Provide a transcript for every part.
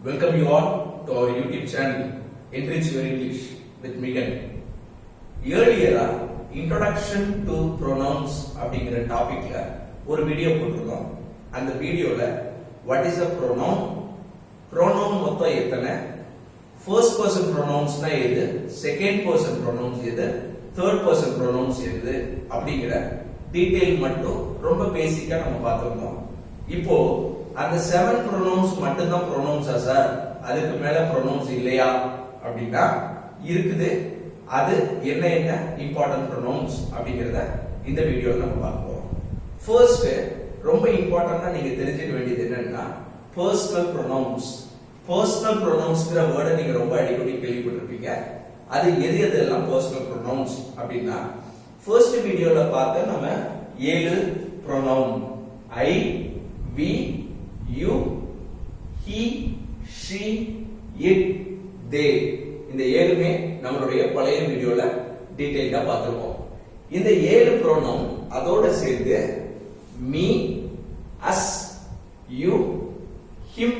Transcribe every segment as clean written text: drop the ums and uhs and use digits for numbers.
Welcome you all to our YouTube channel Enrich Your English with Megan. Earlier, Introduction to Pronouns அப்படிங்கிற டாபிக்ல ஒரு video போட்டிருந்தோம். அந்த வீடியோல what is a pronoun? Pronoun மொத்தம் எத்தனை? First person pronounsனா எது? Second person pronouns எது? Third person pronouns எது? அப்படிங்கிற டீடைல் மட்டும் ரொம்ப பேசிக்கா நம்ம பார்த்திருந்தோம். இப்போ அந்த 7 pronouns மட்டும் தான் pronouns சார், அதுக்கு மேல pronouns இல்லையா அப்படின்னா இருக்குது. அது என்ன என்ன இம்பார்ட்டன்ட் pronouns அப்படிங்கறத இந்த வீடியோல நம்ம பார்க்க போறோம். ஃபர்ஸ்ட் ரொம்ப இம்பார்ட்டன்ட்டா நீங்க தெரிஞ்சுக்க வேண்டியது என்னன்னா பர்சனல் pronouns. பர்சனல் pronounsங்கற வேர்டை நீங்க ரொம்ப அடிக்கடி கேள்விப்பட்டிருப்பீங்க. அது எது எதெல்லாம் பர்சனல் pronouns அப்படின்னா ஃபர்ஸ்ட் வீடியோல பார்த்த நம்ம 7 pronoun I, we, you, he, she, it, they. இந்த 7மே நம்மளுடைய பழைய வீடியோல டீடைலா பார்த்திருக்கோம். இந்த 7 pronoun அதோட சேர்ந்து me, us, you, him,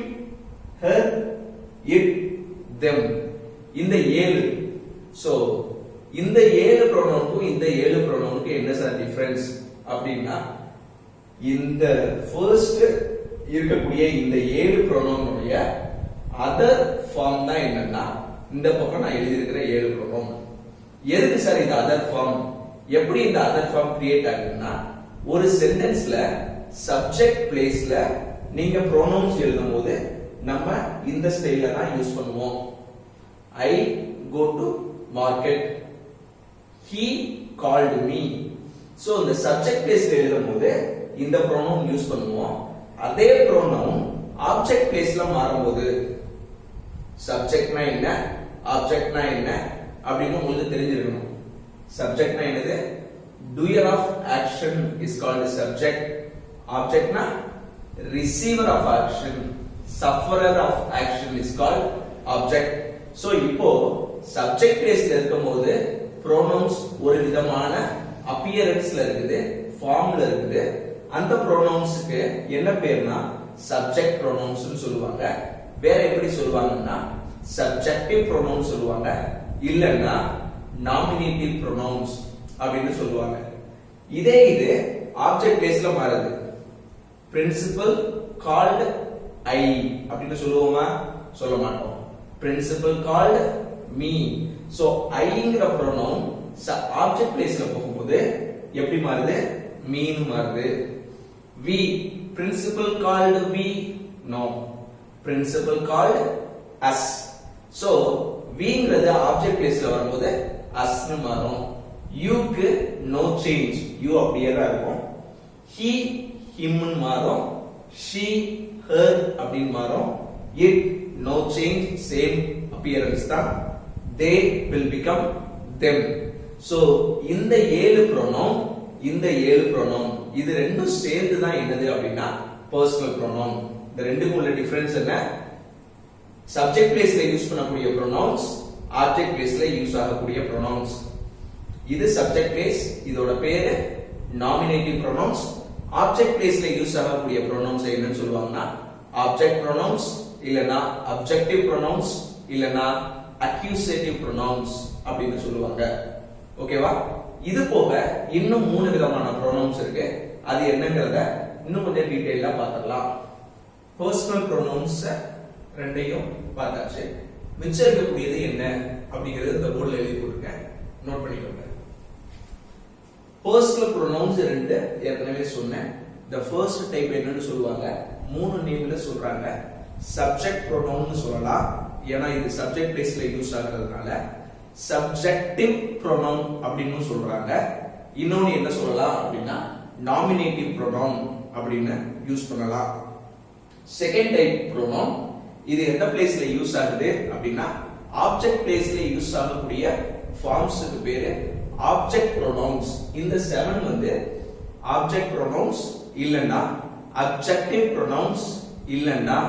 her, it, them. இந்த 7. சோ இந்த 7 pronounக்கும் இந்த 7 pronounக்கு என்ன சார் டிஃபரன்ஸ் அப்படின்னா இந்த ஃபர்ஸ்ட் இருக்கக்கூடிய இந்த 7 pronoun உடைய அதர் ஃபார்ம் தான் என்னன்னா இந்த பக்கம் நான் எழுதி இருக்கிற 7 pronoun. எதுக்கு சார் இந்த அதர் ஃபார்ம்? எப்படி இந்த அதர் ஃபார்ம் கிரியேட் ஆகுதுன்னா ஒரு சென்டென்ஸ்ல சப்ஜெக்ட் பிளேஸ்ல நீங்க ப்ரோனவுன்ஸ் எழுதும்போது நம்ம இந்த ஸ்டைல்ல தான் யூஸ் பண்ணுவோம். I go to market. He called me. So இந்த சப்ஜெக்ட் பிளேஸ்ல எழுதும்போது இந்த pronoun யூஸ் பண்ணுவோம். அதே pronoun ஆப்ஜெக்ட் பிளேஸ்ல மாறும்போது சப்ஜெக்ட்னா என்ன, ஆப்ஜெக்ட்னா என்ன அப்படின்னு உங்களுக்கு தெரிஞ்சிருக்கணும். சப்ஜெக்ட்னா என்னது? doer of action is called a subject. ஆப்ஜெக்ட்னா receiver of action, sufferer of action is called object. So இப்போ சப்ஜெக்ட் பிளேஸ்ல இருக்கும்போது pronouns ஒரு விதமான appearanceல இருக்குது, ஃபார்ம்ல இருக்குது. அந்த pronounsக்கு என்ன பேர்னா subject pronouns னு சொல்லுவாங்க. வேற எப்படி சொல்லுவாங்கன்னா subjective pronouns சொல்லுவாங்க, இல்லன்னா nominative pronouns அப்படின்னு சொல்லுவாங்க. இதே இது ஆப்ஜெக்ட் பிளேஸ்ல மாறுது. principal called I அப்படின்னு சொல்லுவோமா? சொல்ல மாட்டோம். principal called me. சோ ஐங்கிற pronoun ஆப்ஜெக்ட் பிளேஸ்ல போகும்போது எப்படி மாறுது? me னு மாறுது. we, principal called we, no, principal called us. so weங்கிறது ஆப்ஜெக்ட் பிளேஸ்ல வரும்போது us னு மாறும். you க்கு no change, you அப்படியே தான் இருக்கும். he, him னு மாறும். she, her அப்படின்னு மாறும். it no change, same appearance தான். they will become them. so இந்த 7 pronoun, இந்த 7 pronoun இது ரெண்டும் சேர்ந்து தான் என்னது அப்படின்னா personal pronoun. இந்த ரெண்டுக்கும் உள்ள டிஃபரன்ஸ் என்ன? சப்ஜெக்ட் பிளேஸ்ல யூஸ் பண்ணக்கூடிய pronouns, ஆப்ஜெக்ட் பிளேஸ்ல யூஸ் ஆகக்கூடிய pronouns. இது சப்ஜெக்ட் பிளேஸ், இதோட பேரு nominative pronouns. ஆப்ஜெக்ட் பிளேஸ்ல யூஸ் ஆகக்கூடிய pronouns என்னன்னு சொல்லுவாங்கன்னா ஆப்ஜெக்ட் pronouns, இல்லனா அப்ஜெக்டிவ் pronouns, இல்லனா accusative pronouns அப்படின்னு சொல்லுவாங்க. ஓகேவா? இது போக இன்னும் 3 விதமான pronouns இருக்கு. அது என்னங்கறத இன்னும் கொஞ்சம் டீடைலா பார்க்கலாம். பர்சனல் pronouns ரெண்டையும் பார்த்தாச்சு. மிச்சம் இருக்கக்கூடியது என்ன அப்படிங்கறது இந்த போர்டுல எழுதி போட்டுருக்கேன், நோட் பண்ணிக்கோங்க. பர்சனல் pronouns ரெண்டு ஏற்கனவே சொன்னேன். the first type என்னன்னு சொல்லுவாங்க, 3 நேம்ல சொல்றாங்க. சப்ஜெக்ட் pronoun னு சொல்லலாம், ஏன்னா இது சப்ஜெக்ட் பிளேஸ்ல யூஸ் ஆகிறதுனால. சப்ஜெக்டிவ் pronoun அப்படின்னு சொல்றாங்க. இன்னொன்னு என்ன சொல்லலாம் அப்படின்னா nominative pronoun அப்படின்னு யூஸ் பண்ணலாம். செகண்ட் டைப் pronoun, இது எந்த பிளேஸ்ல யூஸ் ஆகுது அப்படின்னா ஆப்ஜெக்ட் பிளேஸ்ல யூஸ் ஆகக்கூடிய ஃபார்ம்ஸ்க்கு பேரு ஆப்ஜெக்ட் pronouns. இந்த 7 வந்து ஆப்ஜெக்ட் pronouns, இல்லன்னா அப்ஜெக்டிவ் pronouns, இல்லன்னா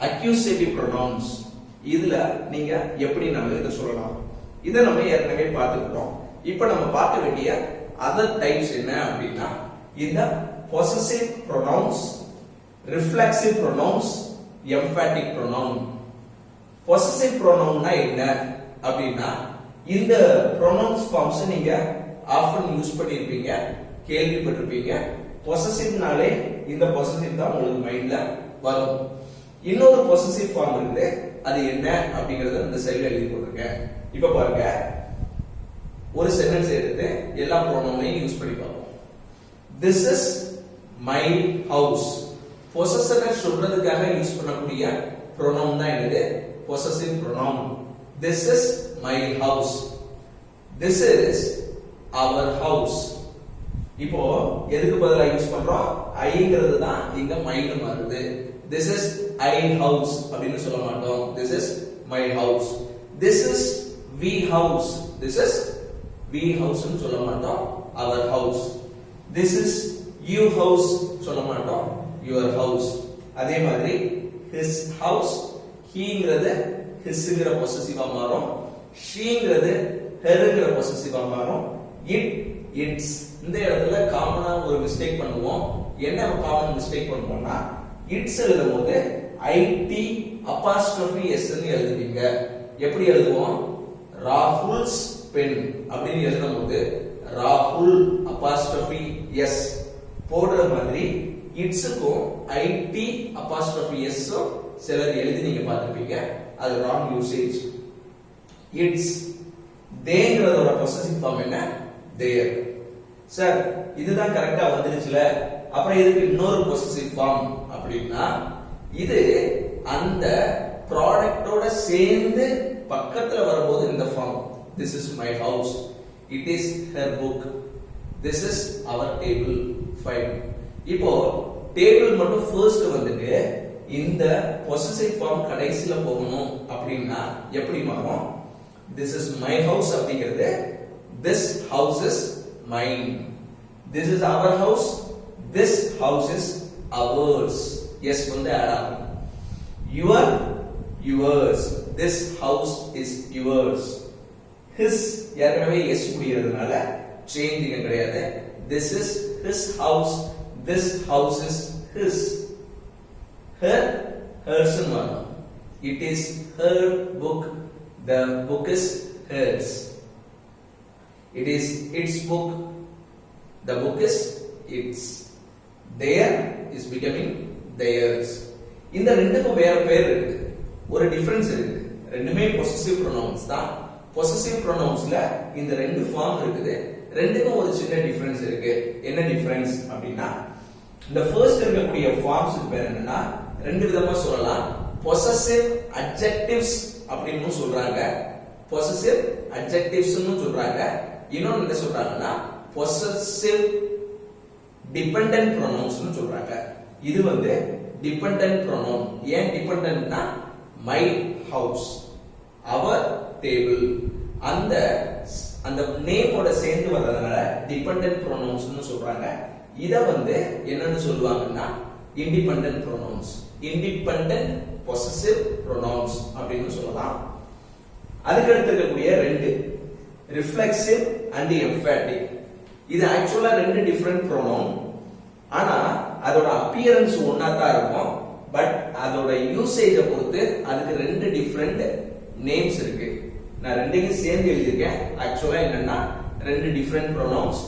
accusative pronouns. இதுல நீங்க எப்படி நம்ம இத சொல்லலாம்? இத நம்ம ஏற்கனவே பார்த்துட்டோம். இப்போ நம்ம பார்க்க வேண்டிய அதர் டைப்ஸ் என்ன அப்படின்னா இந்த possessive pronouns, reflexive pronouns, emphatic pronoun. Possessive pronoun na enna அப்படினா இந்த pronouns forms நீங்க often யூஸ் பண்ணிருப்பீங்க, கேள்விப்பட்டிருப்பீங்க. possessive நாலே இந்த possessive தான் உங்களுக்கு மைண்ட்ல வரும். இன்னொரு possessive form இருக்கு, அது என்ன அப்படிங்கறத இந்த சைடுல எழுதி போட்டுருக்கேன். இப்ப பாருங்க, ஒரு சென்டென்ஸ் எடுத்து எல்லா ப்ரோனவுனையும் யூஸ் பண்ணி பார்ப்போம். This is my house. possessor சொல்றதுக்காக யூஸ் பண்ணக்கூடிய pronoun தான் என்னது? possessive pronoun. This is my house. This is our house. இப்போ எதுக்கு பதிலா யூஸ் பண்றோம்? ஐங்கிறது தான் இங்க மைன்னு மாறுது. This is I house அப்படின்னு சொல்ல மாட்டோம். This is my house. This is we house. This is we house னு சொல்ல மாட்டோம். Our house. This is you house சொல்ல மாட்டோம். Your house. அதே மாதிரி his house, heங்கிறது hisங்கிற possessive-ஆ மாறும். sheங்கிறது herங்கிற possessive-ஆ மாறும். its இந்த இடத்துல காமனா ஒரு மிஸ்டேக் பண்ணுவோம். என்ன காமன் மிஸ்டேக் பண்ணுவோம்னா, its எழுதும்போது it apostrophe s ன்னு எழுதுவீங்க. எப்படி எழுதுவோம்? ராகுல்ஸ் பென் அப்படின்னு எழுதும்போது ராகுல் apostrophe s போடுற மாதிரி இட்ஸ்க்கும் it apostrophe s சிலர் எழுதி நீங்க பார்த்திருப்பீங்க. அது ராங் யூசேஜ். இட்ஸ் தேங்கிறதோட possessive form என்ன? தேர். சார் இதுதான் கரெக்டா வந்துருச்சுல, அப்புறம் இதுக்கு இன்னொரு possessive form அப்படின்னா, இது அந்த ப்ராடக்ட்டோட சேர்ந்து பக்கத்துல வரும்போது இந்த form. This is my house. It is her book. This is our table. Fine. இப்போ டேபிள் மட்டும் ஃபர்ஸ்ட் வந்துட்டு இந்த possessive form கடைசில போகணும் அப்படின்னா எப்படி மாறும்? This is my house அப்படிங்கிறது this house is mine. This is our house. This house is ours. Yes வந்து add ஆகும். Your, yours. This house is yours. His ஏற்கனவே s முடியறதுனால சேஞ்ச் இங்க கிடையாது. This is his house. This house is his. Her, hers மாறும். It is her book. The book is hers. It is its book. The book is its. Their is becoming theirs. இந்த ரெண்டுக்கும் வேற பேர் இருக்கு, ஒரு difference இருக்கு. ரெண்டுமே possessive pronouns தான். possessive pronounsல இந்த ரெண்டு ஃபார்ம் இருக்குது. ரெண்டுக்கும் ஒரு சின்ன டிஃபரன்ஸ் இருக்கு. என்ன டிஃபரன்ஸ் அப்படின்னா, இந்த ஃபர்ஸ்ட் இருக்கக்கூடிய ஃபார்ம்ஸ் பேர் என்னன்னா ரெண்டு விதமா சொல்லலாம். possessive adjectives அப்படின்னு சொல்றாங்க, possessive adjectives னு சொல்றாங்க. இன்னொன்னு என்ன சொல்றாங்கன்னா possessive dependent pronouns னு சொல்றாங்க. இது வந்து dependent pronoun. ஏன் dependentனா my house, our table, அந்த நேமோட சேர்ந்து வர்றதுனால dependent pronouns னு சொல்றாங்க. இத வந்து என்னன்னு சொல்லுவாங்கன்னா independent pronouns, independent possessive pronouns அப்படின்னு சொல்லலாம். அதுக்கு அடுத்து இருக்கக்கூடிய ரெண்டு reflexive and emphatic. இது ஆக்சுவலா ரெண்டு டிஃபரண்ட் pronoun. ஆனா அதோட appearance ஒண்ணா தான் இருக்கும். பட் அதோட யூசேஜ பொறுத்து அதுக்கு ரெண்டு டிஃபரண்ட் நேம்ஸ் இருக்கு. நான் ரெண்டையும் சேர்ந்து எழுதிருக்கேன். ஆக்சுவலா என்னன்னா ரெண்டு டிஃபரண்ட் pronouns.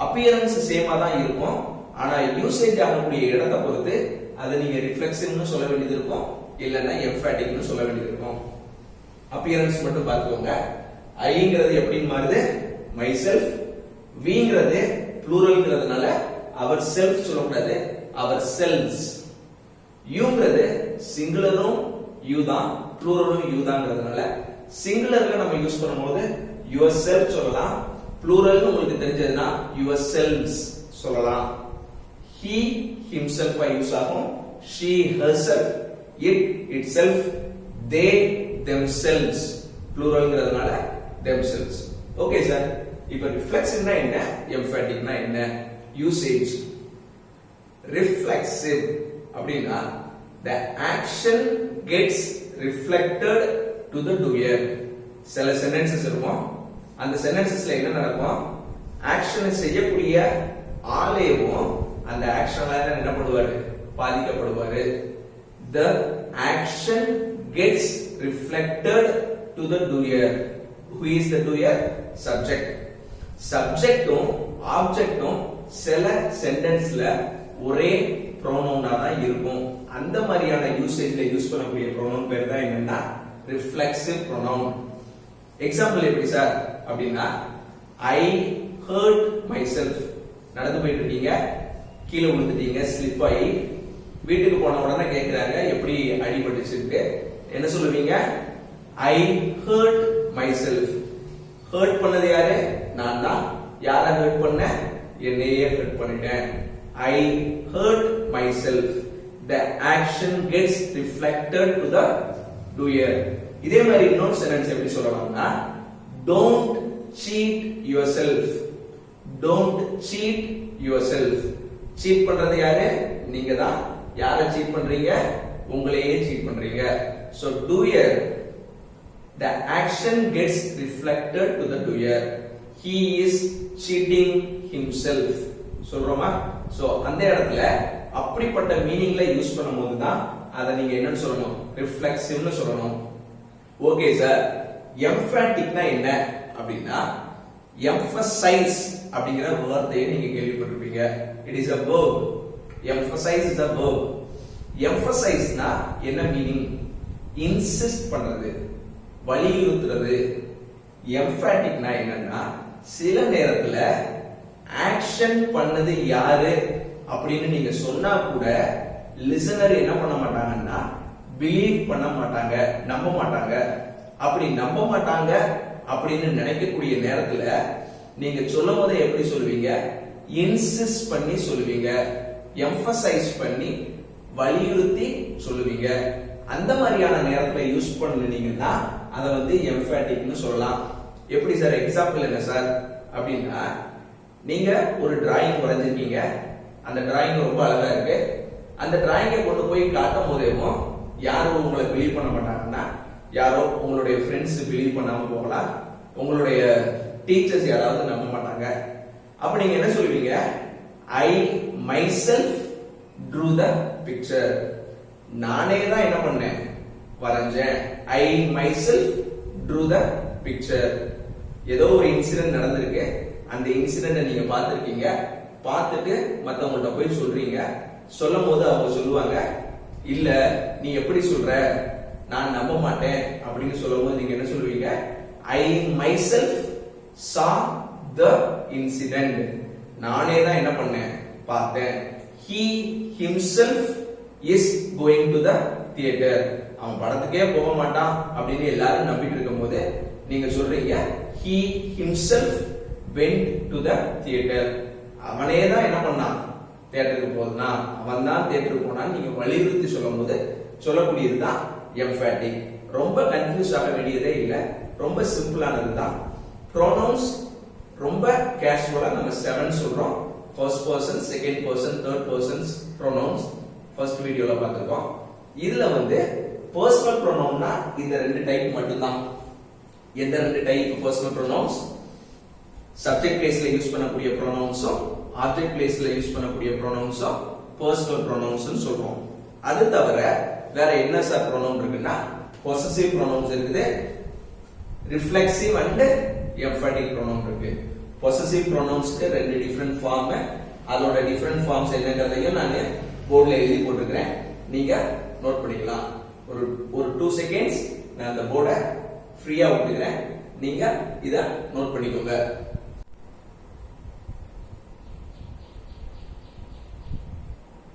appearance சேமா தான் இருக்கும். ஆனா யூசேஜ் ஆகக்கூடிய இடத்தை பொறுத்து அதை நீங்க reflexive னு சொல்ல வேண்டியது இருக்கும், இல்லன்னா emphatic னு சொல்ல வேண்டியது இருக்கும். appearance மட்டும் பாத்துக்கோங்க. ஐங்கிறது எப்படி மாறுது? myself. வீங்கிறது ப்ளூரல்ங்கிறதுனால அவர் செல்ஃப் சொல்லக்கூடாது, அவர் செல்ஸ். யூங்கிறது சிங்குலரும் யூ தான், ப்ளூரலும் யூ தான்ங்கிறதுனால சிங்குலர்ல நம்ம யூஸ் பண்ணும்போது யுவர் செல்ஃப் சொல்லலாம். ப்ளூரல்னு உங்களுக்கு தெரிஞ்சதுன்னா யுவர் செல்ஸ் சொல்லலாம். he himself யூஸ் ஆகும், she herself, it itself, they themselves, ப்ளூரல்ங்கிறதுனால themselves. Okay sir, இப்போ ரிஃப்ளெக்சிவ்னா என்ன, எம்ஃபேட்டிக்னா என்ன? யூசேஜ். ரிஃப்ளெக்சிவ் அப்படின்னா the action gets reflected to the doer. சில சென்டென்சஸ் இருக்கும், அந்த சென்டென்சஸ்ல என்ன நடக்கும்? ஆக்ஷனை செய்யக்கூடிய ஆளேவும் அந்த ஆக்ஷனால என்ன பண்ணுவாரு? பாதிக்கப்படுவாரு. the action gets reflected to the doer. Who is the doer? Subject. Subjectum objectum சில சென்டென்ஸ்ல ஒரே ப்ரோனவுனா தான் இருக்கும். அந்த மாதிரியான யூசேஜ்ல யூஸ் பண்ணக்கூடிய ப்ரோனவுன் பேர் தான் என்னன்னா ரிஃப்ளெக்சிவ் ப்ரோனவுன். எக்ஸாம்பிள் எப்படி சார் அப்படின்னா I hurt myself. நடந்து போயிட்டு இருக்கீங்க, கீழே விழுந்துட்டீங்க, ஸ்லிப் ஆகி வீட்டுக்கு போன உடனே கேட்கிறாங்க எப்படி அடிபட்டுச்சுன்னு. என்ன சொல்லுவீங்க? I hurt myself. ஹர்ட் பண்ணது யாரு? நான் தான். யாரை ஹர்ட் பண்ண? என்னையே ஹர்ட் பண்ணிட்டேன். I hurt myself. The action gets reflected to the doer. இதே மாதிரி இன்னொரு சென்டென்ஸ் எப்படி சொல்லலாம்னா don't cheat yourself. Don't cheat yourself. cheat பண்றது யாரு? நீங்க தான். யாரை cheat பண்றீங்க? உங்களையே cheat பண்றீங்க. So doer, the action gets reflected to the doer. He is cheating himself. சொல்றோமா? So அந்த இடத்துல அப்படிப்பட்ட மீனிங்ல யூஸ் பண்ணும்போது தான் அதை நீங்க என்னன்னு சொல்லணும்? ரிஃப்ளெக்சிவ்னு சொல்லணும். ஓகே சார், எம்ஃபாட்டிக்னா என்ன அப்படின்னா emphasize அப்படிங்கிற வார்த்தையை நீங்க கேள்விப்பட்டிருப்பீங்க. It is a verb. Emphasize is a verb. Emphasize னா என்ன மீனிங்? insist பண்றது, வலியுறுத்துறது. emphatic னா என்னன்னா சில நேரத்துல ஆக்ஷன் பண்ணது யாரு அப்படின்னு நீங்க சொன்னா கூட லிசனர் என்ன பண்ண மாட்டாங்கன்னா பிலீவ் பண்ண மாட்டாங்க, நம்ப மாட்டாங்க. அப்படி நம்ப மாட்டாங்க அப்படின்னு நினைக்கக்கூடிய நேரத்துல நீங்க சொல்லும் போது எப்படி சொல்லுவீங்க? இன்சிஸ்ட் பண்ணி சொல்லுவீங்க, எம்பசைஸ் பண்ணி வலியுறுத்தி சொல்லுவீங்க. அந்த மாதிரியான நேரத்துல யூஸ் பண்ணீங்கன்னா அதை வந்து எம்ஃபாட்டிக்னு சொல்லலாம். எப்படி சார்? எக்ஸாம்பிள் என்ன சார் அப்படின்னா நீங்க ஒரு டிராயிங் வரைஞ்சிருக்கீங்க, அந்த டிராயிங் ரொம்ப அழகா இருக்கு. அந்த டிராயிங்கை கொண்டு போய் காட்டும் போதேவும் யாரும் உங்களை பிலீவ் பண்ண மாட்டாங்கன்னா, யாரோ உங்களுடைய ஃப்ரெண்ட்ஸ் பிலீவ் பண்ணாம போகலாம், உங்களுடைய டீச்சர்ஸ் யாராவது நம்ப மாட்டாங்க. அப்ப நீங்க என்ன சொல்லுவீங்க? I myself drew the picture. நானே தான் என்ன பண்ணேன்? வரைஞ்சேன். I myself drew the picture. ஏதோ ஒரு இன்சிடென்ட் நடந்திருக்கு, அந்த இன்சிடென்ட் நீங்க பார்த்திருக்கீங்க, பார்த்துட்டு மத்தவங்கள்ட்ட போய் சொல்றீங்க. சொல்லும் போது அவங்க சொல்லுவாங்க, இல்ல நீ எப்படி சொல்ற, நான் நம்ப மாட்டேன் அப்படின்னு சொல்லும் போது நீங்க என்ன சொல்லுவீங்க? I myself saw the incident. நானே தான் என்ன பண்ணேன்? பார்த்தேன். He himself is going to the theater. அவன் படத்துக்கே போக மாட்டான் அப்படின்னு எல்லாரும் நம்பிட்டு இருக்கும்போது நீங்க சொல்றீங்க he himself went to the theater. அவனே தான் என்ன பண்ணான்? தியேட்டருக்கு போனா, அவன் தான் தியேட்டருக்கு போனா நீங்க வலியுறுத்தி சொல்லும் போது சொல்லக்கூடியது தான் எம்ஃபாட்டிக். ரொம்ப கன்ஃபியூஸ் ஆக வேண்டியதே இல்லை, ரொம்ப சிம்பிளானது தான். ப்ரோனவுன்ஸ் ரொம்ப கேஷுவலா நம்ம 7 சொல்றோம். First person, second person, third persons pronouns first வீடியோல பார்த்திருக்கோம். இதுல வந்து பர்சனல் ப்ரோனவுன்னா இந்த ரெண்டு டைப் மட்டும் தான். எந்த ரெண்டு டைப் பர்சனல் ப்ரோனவுன்ஸ்? சப்ஜெக்ட் பிளேஸ்ல யூஸ் பண்ணக்கூடிய ப்ரோனவுன்ஸும் ஆப்ஜெக்ட் பிளேஸ்ல யூஸ் பண்ணக்கூடிய ப்ரோனவுன்ஸும் பர்சனல் ப்ரோனவுன்ஸ்னு சொல்றோம். அது தவிர வேற என்ன சார் ப்ரோனவுன் இருக்குன்னா பொசசிவ் ப்ரோனவுன்ஸ் இருக்குது, ரிஃப்ளெக்சிவ் அண்ட் எம்ஃபாட்டிக் ப்ரோனவுன் இருக்கு. பொசசிவ் ப்ரோனவுன்ஸ்க்கு ரெண்டு டிஃபரண்ட் ஃபார்ம், அதோட டிஃபரண்ட் ஃபார்ம்ஸ் என்னங்கிறதையும் நான் போர்டுல எழுதி போட்டுக்கிறேன், நீங்க நோட் பண்ணிக்கலாம். ஒரு 2 செகண்ட்ஸ் நான் அந்த போர்டை ஃப்ரீயா விட்டுக்கிறேன், நீங்க இத நோட் பண்ணிக்கோங்க.